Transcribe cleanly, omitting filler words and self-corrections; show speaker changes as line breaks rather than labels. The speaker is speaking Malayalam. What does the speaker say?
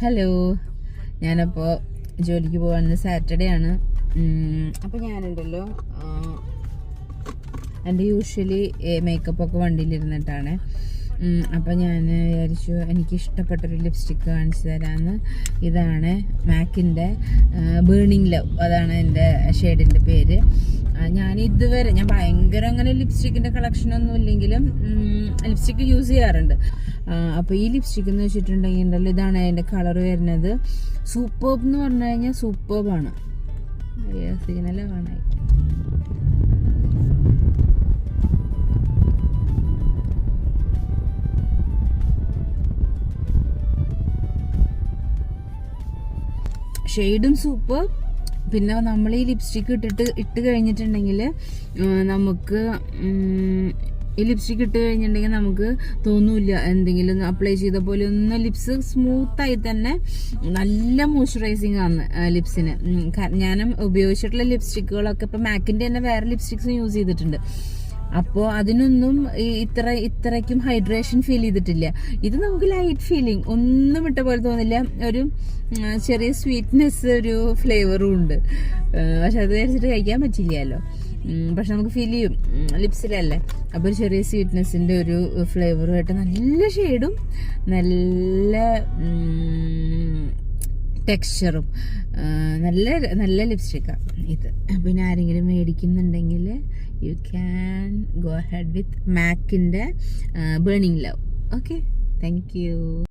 ഹലോ, ഞാനപ്പോൾ ജോലിക്ക് പോകുന്നത് സാറ്റർഡേ ആണ്. അപ്പോൾ ഞാനുണ്ടല്ലോ എൻ്റെ യൂഷ്വലി മേക്കപ്പൊക്കെ വണ്ടിയിലിരുന്നിട്ടാണ്. അപ്പോൾ ഞാൻ വിചാരിച്ചു എനിക്കിഷ്ടപ്പെട്ടൊരു ലിപ്സ്റ്റിക്ക് കാണിച്ചു തരാമെന്ന്. ഇതാണ് മാക്കിൻ്റെ ബേണിംഗ് ലവ്, അതാണ് എൻ്റെ ഷെയ്ഡിൻ്റെ പേര്. ഞാൻ ഭയങ്കര അങ്ങനെ ലിപ്സ്റ്റിക്കിൻ്റെ കളക്ഷനൊന്നും ഇല്ലെങ്കിലും ലിപ്സ്റ്റിക്ക് യൂസ് ചെയ്യാറുണ്ട്. അപ്പോൾ ഈ ലിപ്സ്റ്റിക്ക് എന്ന് വെച്ചിട്ടുണ്ടെങ്കിൽ ഉണ്ടല്ലോ, ഇതാണ് അതിൻ്റെ കളർ വരുന്നത്. സൂപ്പർബ് എന്ന് പറഞ്ഞു കഴിഞ്ഞാൽ സൂപ്പർബാണ്. സിഗ്നല് കാണായി. ഷെയ്ഡും സൂപ്പർ. പിന്നെ നമ്മൾ ഈ ലിപ്സ്റ്റിക്ക് ഇട്ട് കഴിഞ്ഞിട്ടുണ്ടെങ്കിൽ നമുക്ക് ഈ ലിപ്സ്റ്റിക്ക് ഇട്ട് കഴിഞ്ഞിട്ടുണ്ടെങ്കിൽ നമുക്ക് തോന്നൂല്ല എന്തെങ്കിലും അപ്ലൈ ചെയ്ത പോലെ ഒന്ന്. ലിപ്സ് സ്മൂത്തായി തന്നെ നല്ല മോയ്സ്ചറൈസിങ് ആണ് ലിപ്സിന്. ഞാൻ ഉപയോഗിച്ചിട്ടുള്ള ലിപ്സ്റ്റിക്കുകളൊക്കെ ഇപ്പം മാക്കിൻ്റെ തന്നെ വേറെ ലിപ്സ്റ്റിക്സും യൂസ് ചെയ്തിട്ടുണ്ട്. അപ്പോൾ അതിനൊന്നും ഇത്രയ്ക്കും ഹൈഡ്രേഷൻ ഫീൽ ചെയ്തിട്ടില്ല. ഇത് നമുക്ക് ലൈറ്റ് ഫീലിംഗ്, ഒന്നും ഇട്ട പോലെ തോന്നില്ല. ഒരു ചെറിയ സ്വീറ്റ്നെസ്, ഒരു ഫ്ലേവറും ഉണ്ട്. പക്ഷെ അത് കഴിച്ചിട്ട് കഴിക്കാൻ പറ്റില്ലല്ലോ. പക്ഷെ നമുക്ക് ഫീൽ ചെയ്യും ലിപ്സിലല്ലേ. അപ്പോൾ ഒരു ചെറിയ സ്വീറ്റ്നെസ്സിൻ്റെ ഒരു ഫ്ലേവറുമായിട്ട് നല്ല ഷെയ്ഡും നല്ല ടെക്സ്ചറും നല്ല ലിപ്സ്റ്റിക്കാണ് ഇത്. പിന്നെ ആരെങ്കിലും മേടിക്കുന്നുണ്ടെങ്കിൽ you can go ahead with മാക്കിൻ്റെ burning love. Okay, thank U.